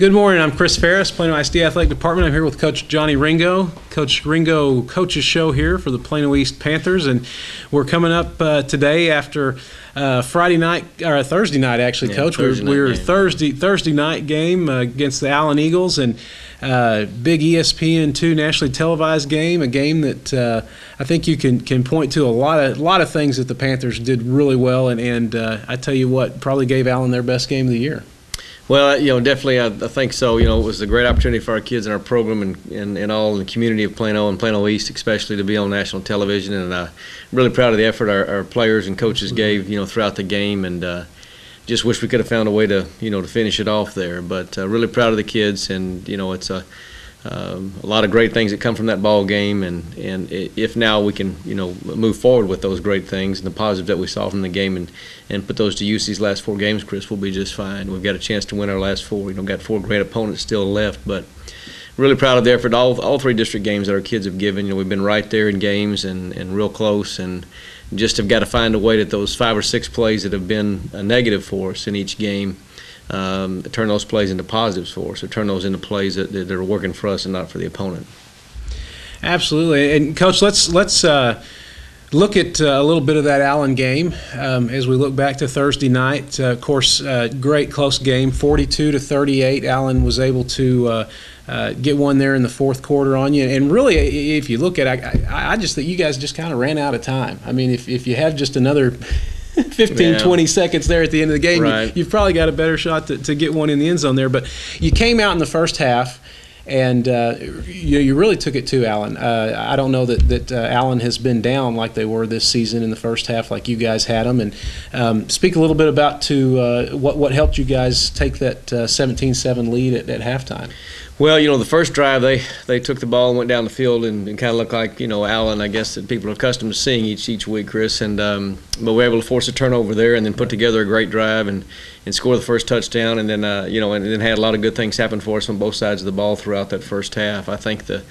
Good morning. I'm Chris Ferris, Plano ISD Athletic Department. I'm here with Coach Johnny Ringo. Coach Ringo coaches show here for the Plano East Panthers, and we're coming up today after Thursday night actually, Coach. We were Thursday night game against the Allen Eagles, and big ESPN2 nationally televised game, a game that I think you can point to a lot of things that the Panthers did really well, and I tell you what, probably gave Allen their best game of the year. Well, definitely I think so. It was a great opportunity for our kids in our program and all in the community of Plano and Plano East especially to be on national television, and I'm really proud of the effort our players and coaches gave, throughout the game, and just wish we could have found a way to, to finish it off there. But really proud of the kids, and, it's a lot of great things that come from that ball game, and if now we can move forward with those great things and the positives that we saw from the game and put those to use these last 4 games, Chris, we'll be just fine. We've got a chance to win our last 4. We've got 4 great opponents still left, but really proud of the effort all 3 district games that our kids have given. We've been right there in games and real close, and just have got to find a way that those 5 or 6 plays that have been a negative for us in each game, turn those plays into positives for us, or turn those into plays that are working for us and not for the opponent. Absolutely. And Coach, let's look at a little bit of that Allen game as we look back to Thursday night. Of course, great close game, 42-38. Allen was able to get one there in the 4th quarter on you. And really, if you look at it, I just think you guys just kind of ran out of time. I mean, if you have just another 15, 20 seconds there at the end of the game, right, you've probably got a better shot to get one in the end zone there. But you came out in the first half, and you really took it to Allen. I don't know that Allen has been down like they were this season in the first half like you guys had them. And speak a little bit about what helped you guys take that 17-7 lead at halftime. Well, the first drive, they took the ball and went down the field and kind of looked like, Allen, I guess, that people are accustomed to seeing each week, Chris. And but we were able to force a turnover there and then put together a great drive and score the first touchdown. And then, and then had a lot of good things happen for us on both sides of the ball throughout that first half. I think the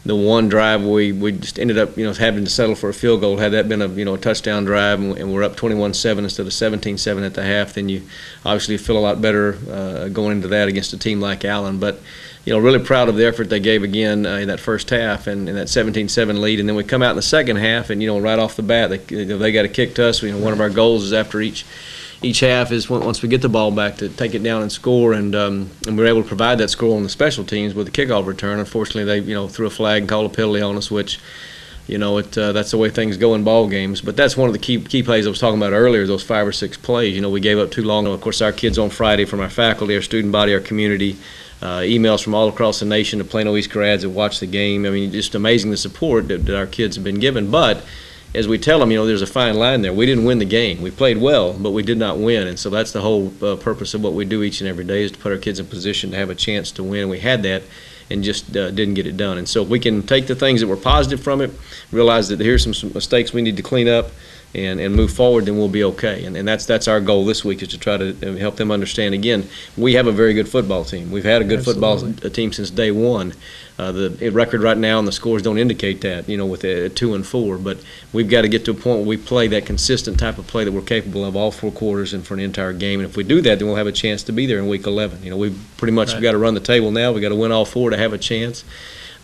one drive we just ended up, having to settle for a field goal. Had that been a touchdown drive and we're up 21-7 instead of 17-7 at the half, then you obviously feel a lot better going into that against a team like Allen. But really proud of the effort they gave again in that first half and that 17-7 lead. And then we come out in the second half, and right off the bat they got it kicked us. One of our goals is after each half is once we get the ball back to take it down and score, and we were able to provide that score on the special teams with the kickoff return. Unfortunately, they threw a flag and called a penalty on us, which that's the way things go in ball games. But that's one of the key plays I was talking about earlier, those 5 or 6 plays. We gave up too long. Of course, our kids on Friday, from our faculty, our student body, our community, emails from all across the nation to Plano East grads that watched the game. I mean, just amazing the support that our kids have been given. But as we tell them, there's a fine line there. We didn't win the game. We played well, but we did not win. And so that's the whole purpose of what we do each and every day, is to put our kids in position to have a chance to win. We had that and just didn't get it done. And so if we can take the things that were positive from it, realize that here's some mistakes we need to clean up, and move forward, then we'll be okay. And that's our goal this week, is to try to help them understand, again, we have a very good football team. We've had a good football team since day one. The record right now and the scores don't indicate that, with a 2-4. But we've got to get to a point where we play that consistent type of play that we're capable of all 4 quarters and for an entire game. And if we do that, then we'll have a chance to be there in week 11. We've pretty much got to run the table now. We've got to win all 4 to have a chance.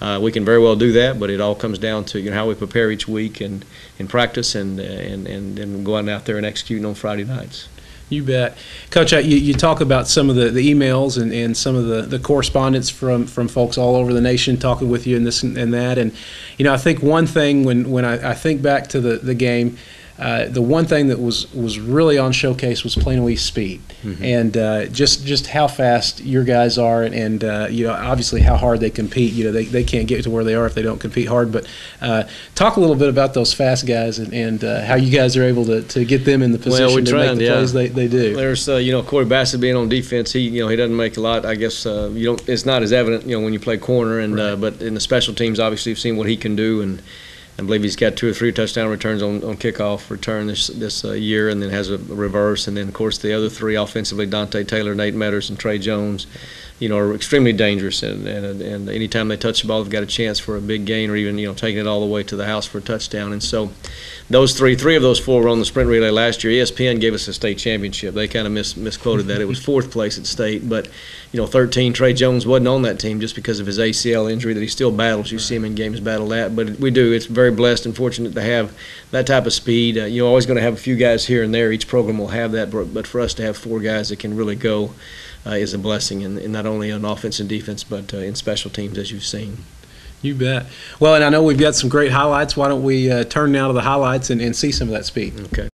We can very well do that, but it all comes down to how we prepare each week and practice and going out there and executing on Friday nights. You bet. Coach, you talk about some of the emails and some of the correspondence from folks all over the nation talking with you and this and that. And, I think one thing when I think back to the game, the one thing that was really on showcase was Plano East speed, and just how fast your guys are, and obviously how hard they compete. They can't get to where they are if they don't compete hard. But talk a little bit about those fast guys and how you guys are able to get them in the position to make the plays they do. There's Corey Bassett being on defense. He doesn't make a lot. I guess it's not as evident when you play corner, and right. But in the special teams, obviously you've seen what he can do, and I believe he's got 2 or 3 touchdown returns on kickoff return this year, and then has a reverse. And then, of course, the other 3 offensively, Dante Taylor, Nate Metters, and Trey Jones, are extremely dangerous. And anytime they touch the ball, they've got a chance for a big gain, or even, taking it all the way to the house for a touchdown. And so those three of those 4 were on the sprint relay last year. ESPN gave us a state championship. They kind of misquoted that. It was 4th place at state. But, 13, Trey Jones wasn't on that team just because of his ACL injury that he still battles. You see him in games battle that. But we do. It's very blessed and fortunate to have that type of speed. You're always going to have a few guys here and there. Each program will have that. But for us to have 4 guys that can really go is a blessing, and not only on offense and defense, but in special teams, as you've seen. You bet. Well, and I know we've got some great highlights. Why don't we turn now to the highlights and see some of that speed? Okay.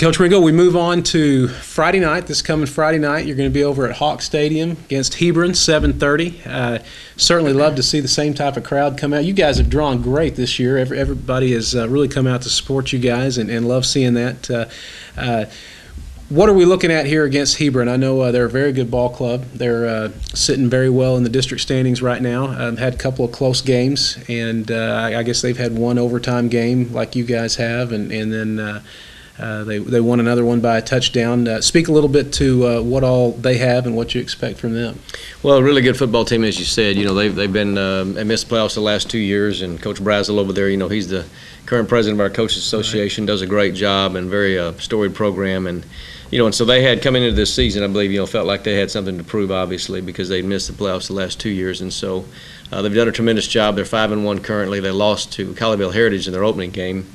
Coach Ringo, we move on to Friday night. This coming Friday night, you're going to be over at Hawk Stadium against Hebron, 7:30. Certainly love to see the same type of crowd come out. You guys have drawn great this year. Everybody has really come out to support you guys, and love seeing that. What are we looking at here against Hebron? I know they're a very good ball club. They're sitting very well in the district standings right now. Had a couple of close games, and I guess they've had one overtime game like you guys have, and then they won another one by a touchdown. Speak a little bit to what all they have and what you expect from them. Well, a really good football team, as you said. You know, they've been they missed playoffs the last 2 years, and Coach Brazel over there, you know, he's the current president of our coaches association, does a great job and very storied program. And you know, and so they had coming into this season, I believe, you know, felt like they had something to prove, obviously, because they'd missed the playoffs the last 2 years, and so they've done a tremendous job. They're 5-1 currently. They lost to Colleyville Heritage in their opening game.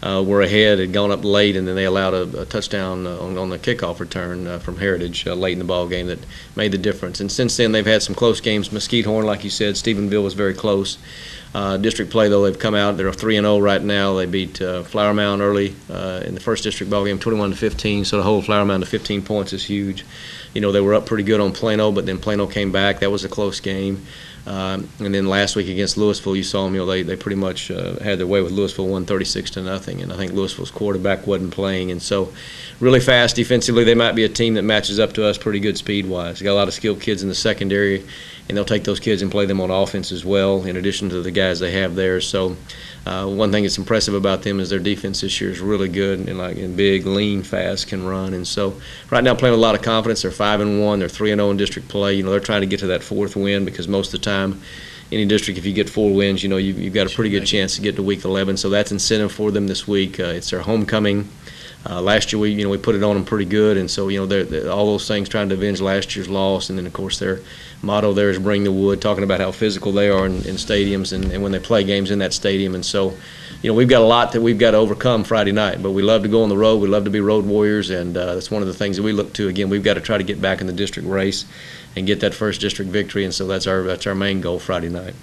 Were ahead, had gone up late, and then they allowed a touchdown on the kickoff return from Heritage late in the ball game that made the difference. And since then, they've had some close games. Mesquite Horn, like you said, Stephenville was very close. District play, though, they've come out. They're 3-0 right now. They beat Flower Mound early in the first district ball game, 21-15. So to hold Flower Mound to 15 points is huge. You know, they were up pretty good on Plano, but then Plano came back. That was a close game. And then last week against Louisville, you saw them. You know, they pretty much had their way with Louisville, won 36-0, and I think Louisville's quarterback wasn't playing. And so, really fast defensively, they might be a team that matches up to us pretty good speed-wise. They got a lot of skilled kids in the secondary, and they'll take those kids and play them on offense as well, in addition to the guys they have there. So, one thing that's impressive about them is their defense this year is really good and big, lean, fast, can run. And so, right now, playing with a lot of confidence. They're 5-1. They're 3-0 in district play. You know, they're trying to get to that fourth win because most of the time, any district, if you get 4 wins, you know, you've got a pretty good chance to get to week 11. So that's incentive for them this week. It's their homecoming. Last year, we put it on them pretty good, and so, you know, they're all those things trying to avenge last year's loss. And then, of course, their motto there is "Bring the Wood," talking about how physical they are in stadiums and when they play games in that stadium. And so, you know, we've got a lot that we've got to overcome Friday night, but we love to go on the road. We love to be road warriors, and that's one of the things that we look to. Again, we've got to try to get back in the district race and get that first district victory, and so that's our main goal Friday night.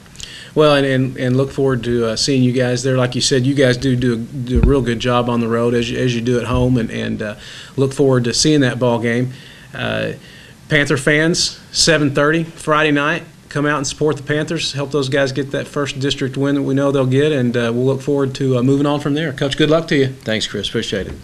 Well, and look forward to seeing you guys there. Like you said, you guys do a real good job on the road as you do at home, and look forward to seeing that ball game. Panther fans, 7:30 Friday night. Come out and support the Panthers. Help those guys get that first district win that we know they'll get, and we'll look forward to moving on from there. Coach, good luck to you. Thanks, Chris. Appreciate it.